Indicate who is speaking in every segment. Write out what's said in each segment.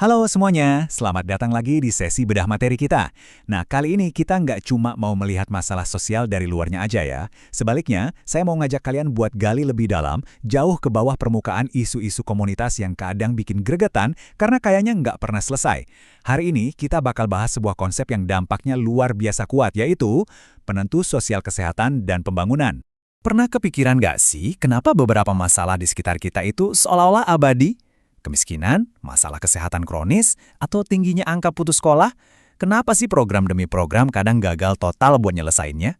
Speaker 1: Halo semuanya, selamat datang lagi di sesi bedah materi kita. Nah, kali ini kita nggak cuma mau melihat masalah sosial dari luarnya aja ya. Sebaliknya, saya mau ngajak kalian buat gali lebih dalam, jauh ke bawah permukaan isu-isu komunitas yang kadang bikin gregetan karena kayaknya nggak pernah selesai. Hari ini kita bakal bahas sebuah konsep yang dampaknya luar biasa kuat, yaitu penentu sosial kesehatan dan pembangunan. Pernah kepikiran nggak sih kenapa beberapa masalah di sekitar kita itu seolah-olah abadi? Kemiskinan, masalah kesehatan kronis, atau tingginya angka putus sekolah? Kenapa sih program demi program kadang gagal total buat nyelesainnya?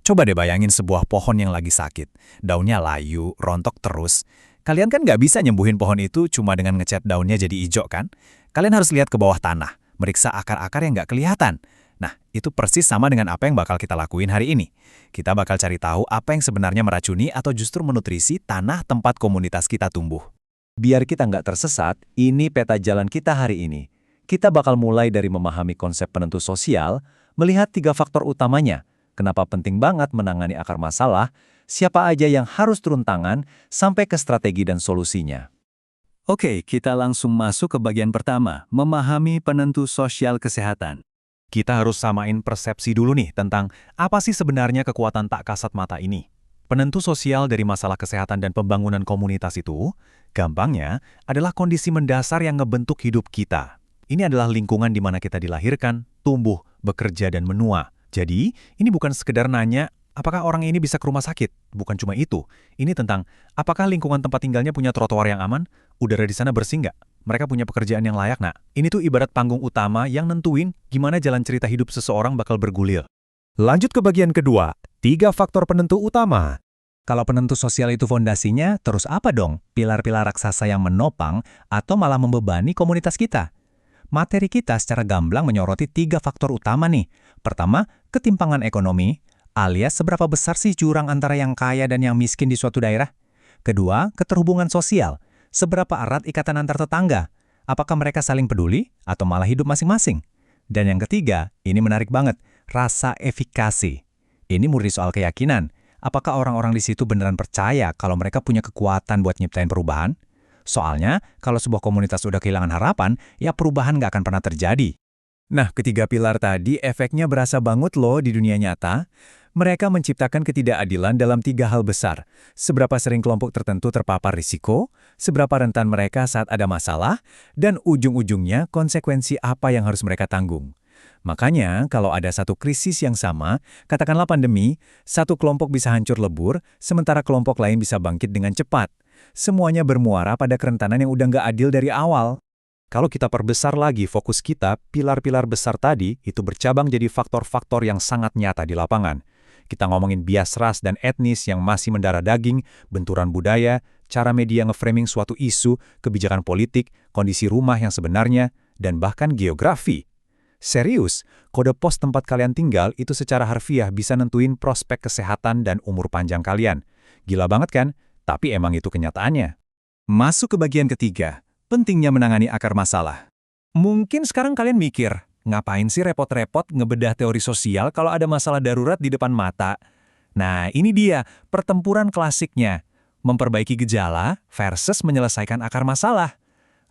Speaker 1: Coba deh bayangin sebuah pohon yang lagi sakit. Daunnya layu, rontok terus. Kalian kan nggak bisa nyembuhin pohon itu cuma dengan ngecat daunnya jadi hijau kan? Kalian harus lihat ke bawah tanah, meriksa akar-akar yang nggak kelihatan. Nah, itu persis sama dengan apa yang bakal kita lakuin hari ini. Kita bakal cari tahu apa yang sebenarnya meracuni atau justru menutrisi tanah tempat komunitas kita tumbuh. Biar kita nggak tersesat, ini peta jalan kita hari ini. Kita bakal mulai dari memahami konsep penentu sosial, melihat 3 faktor utamanya, kenapa penting banget menangani akar masalah, siapa aja yang harus turun tangan, sampai ke strategi dan solusinya. Oke, kita langsung masuk ke bagian pertama, memahami penentu sosial kesehatan. Kita harus samain persepsi dulu nih tentang apa sih sebenarnya kekuatan tak kasat mata ini. Penentu sosial dari masalah kesehatan dan pembangunan komunitas itu, gampangnya, adalah kondisi mendasar yang ngebentuk hidup kita. Ini adalah lingkungan di mana kita dilahirkan, tumbuh, bekerja, dan menua. Jadi, ini bukan sekedar nanya, apakah orang ini bisa ke rumah sakit? Bukan cuma itu. Ini tentang, apakah lingkungan tempat tinggalnya punya trotoar yang aman? Udara di sana bersih nggak? Mereka punya pekerjaan yang layak nggak? Ini tuh ibarat panggung utama yang nentuin gimana jalan cerita hidup seseorang bakal bergulir. Lanjut ke bagian kedua, 3 faktor penentu utama. Kalau penentu sosial itu fondasinya, terus apa dong? Pilar-pilar raksasa yang menopang atau malah membebani komunitas kita? Materi kita secara gamblang menyoroti 3 faktor utama nih. Pertama, ketimpangan ekonomi, alias seberapa besar sih jurang antara yang kaya dan yang miskin di suatu daerah? Kedua, keterhubungan sosial, seberapa erat ikatan antar tetangga? Apakah mereka saling peduli atau malah hidup masing-masing? Dan yang ketiga, ini menarik banget, rasa efikasi. Ini murni soal keyakinan. Apakah orang-orang di situ beneran percaya kalau mereka punya kekuatan buat nyiptain perubahan? Soalnya, kalau sebuah komunitas udah kehilangan harapan, ya perubahan nggak akan pernah terjadi. Nah, ketiga pilar tadi efeknya berasa banget loh di dunia nyata. Mereka menciptakan ketidakadilan dalam 3 hal besar. Seberapa sering kelompok tertentu terpapar risiko, seberapa rentan mereka saat ada masalah, dan ujung-ujungnya konsekuensi apa yang harus mereka tanggung. Makanya, kalau ada satu krisis yang sama, katakanlah pandemi, satu kelompok bisa hancur lebur, sementara kelompok lain bisa bangkit dengan cepat. Semuanya bermuara pada kerentanan yang udah nggak adil dari awal. Kalau kita perbesar lagi fokus kita, pilar-pilar besar tadi itu bercabang jadi faktor-faktor yang sangat nyata di lapangan. Kita ngomongin bias ras dan etnis yang masih mendarah daging, benturan budaya, cara media nge-framing suatu isu, kebijakan politik, kondisi rumah yang sebenarnya, dan bahkan geografi. Serius, kode pos tempat kalian tinggal itu secara harfiah bisa nentuin prospek kesehatan dan umur panjang kalian. Gila banget kan? Tapi emang itu kenyataannya. Masuk ke bagian ketiga, pentingnya menangani akar masalah. Mungkin sekarang kalian mikir, ngapain sih repot-repot ngebedah teori sosial kalau ada masalah darurat di depan mata? Nah, ini dia pertempuran klasiknya. Memperbaiki gejala versus menyelesaikan akar masalah.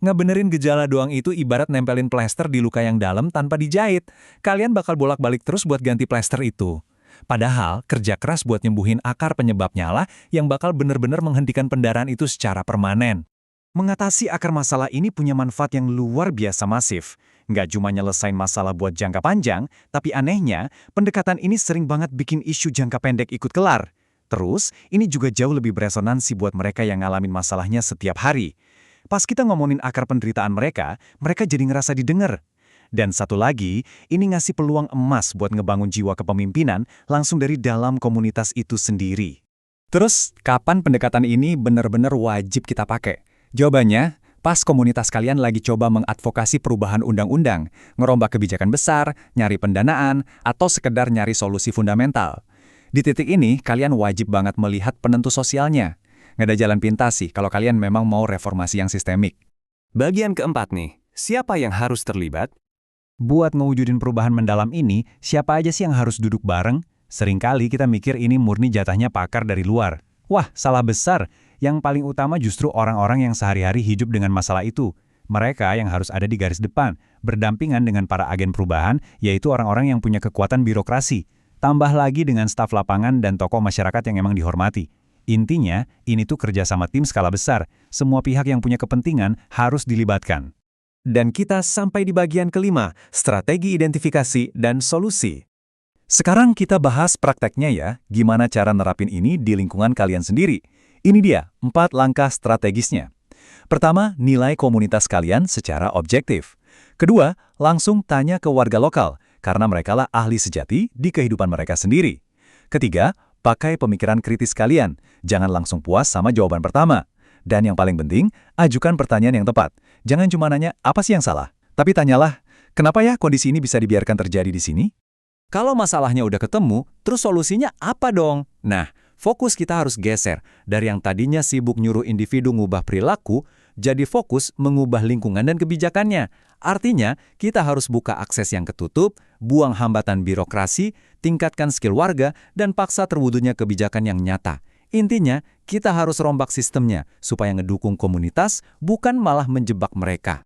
Speaker 1: Ngebenerin gejala doang itu ibarat nempelin plester di luka yang dalam tanpa dijahit. Kalian bakal bolak-balik terus buat ganti plester itu. Padahal, kerja keras buat nyembuhin akar penyebabnya lah yang bakal bener-bener menghentikan pendarahan itu secara permanen. Mengatasi akar masalah ini punya manfaat yang luar biasa masif. Nggak cuma nyelesain masalah buat jangka panjang, tapi anehnya, pendekatan ini sering banget bikin isu jangka pendek ikut kelar. Terus, ini juga jauh lebih beresonansi buat mereka yang ngalamin masalahnya setiap hari. Pas kita ngomongin akar penderitaan mereka jadi ngerasa didengar. Dan satu lagi, ini ngasih peluang emas buat ngebangun jiwa kepemimpinan langsung dari dalam komunitas itu sendiri. Terus, kapan pendekatan ini benar-benar wajib kita pakai? Jawabannya, pas komunitas kalian lagi coba mengadvokasi perubahan undang-undang, ngerombak kebijakan besar, nyari pendanaan, atau sekedar nyari solusi fundamental. Di titik ini, kalian wajib banget melihat penentu sosialnya. Nggak ada jalan pintas sih kalau kalian memang mau reformasi yang sistemik. Bagian keempat nih, siapa yang harus terlibat? Buat ngewujudin perubahan mendalam ini, siapa aja sih yang harus duduk bareng? Seringkali kita mikir ini murni jatahnya pakar dari luar. Wah, salah besar. Yang paling utama justru orang-orang yang sehari-hari hidup dengan masalah itu. Mereka yang harus ada di garis depan, berdampingan dengan para agen perubahan, yaitu orang-orang yang punya kekuatan birokrasi. Tambah lagi dengan staf lapangan dan tokoh masyarakat yang emang dihormati. Intinya, ini tuh kerja sama tim skala besar. Semua pihak yang punya kepentingan harus dilibatkan. Dan kita sampai di bagian kelima, strategi identifikasi dan solusi. Sekarang kita bahas prakteknya ya, gimana cara nerapin ini di lingkungan kalian sendiri. Ini dia, 4 langkah strategisnya. Pertama, nilai komunitas kalian secara objektif. Kedua, langsung tanya ke warga lokal, karena merekalah ahli sejati di kehidupan mereka sendiri. Ketiga, pakai pemikiran kritis kalian, jangan langsung puas sama jawaban pertama. Dan yang paling penting, ajukan pertanyaan yang tepat. Jangan cuma nanya, apa sih yang salah? Tapi tanyalah, kenapa ya kondisi ini bisa dibiarkan terjadi di sini? Kalau masalahnya udah ketemu, terus solusinya apa dong? Nah, fokus kita harus geser dari yang tadinya sibuk nyuruh individu ngubah perilaku, jadi fokus mengubah lingkungan dan kebijakannya. Artinya, kita harus buka akses yang ketutup, buang hambatan birokrasi, tingkatkan skill warga, dan paksa terwujudnya kebijakan yang nyata. Intinya, kita harus rombak sistemnya supaya ngedukung komunitas, bukan malah menjebak mereka.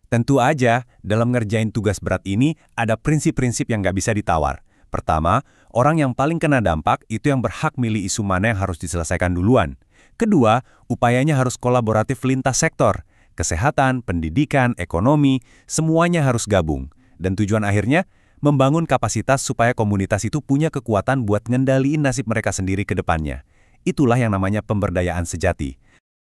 Speaker 1: Tentu aja, dalam ngerjain tugas berat ini, ada prinsip-prinsip yang nggak bisa ditawar. Pertama, orang yang paling kena dampak itu yang berhak milih isu mana yang harus diselesaikan duluan. Kedua, upayanya harus kolaboratif lintas sektor. Kesehatan, pendidikan, ekonomi, semuanya harus gabung. Dan tujuan akhirnya, membangun kapasitas supaya komunitas itu punya kekuatan buat ngendaliin nasib mereka sendiri ke depannya. Itulah yang namanya pemberdayaan sejati.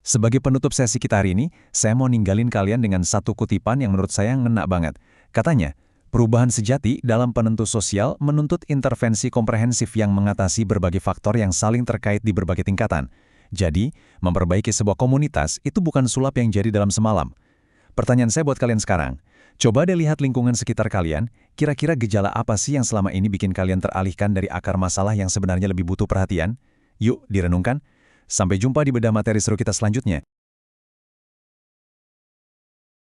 Speaker 1: Sebagai penutup sesi kita hari ini, saya mau ninggalin kalian dengan satu kutipan yang menurut saya ngena banget. Katanya, perubahan sejati dalam penentu sosial menuntut intervensi komprehensif yang mengatasi berbagai faktor yang saling terkait di berbagai tingkatan. Jadi, memperbaiki sebuah komunitas itu bukan sulap yang jadi dalam semalam. Pertanyaan saya buat kalian sekarang, coba deh lihat lingkungan sekitar kalian, kira-kira gejala apa sih yang selama ini bikin kalian teralihkan dari akar masalah yang sebenarnya lebih butuh perhatian? Yuk, direnungkan. Sampai jumpa di bedah materi seru kita selanjutnya.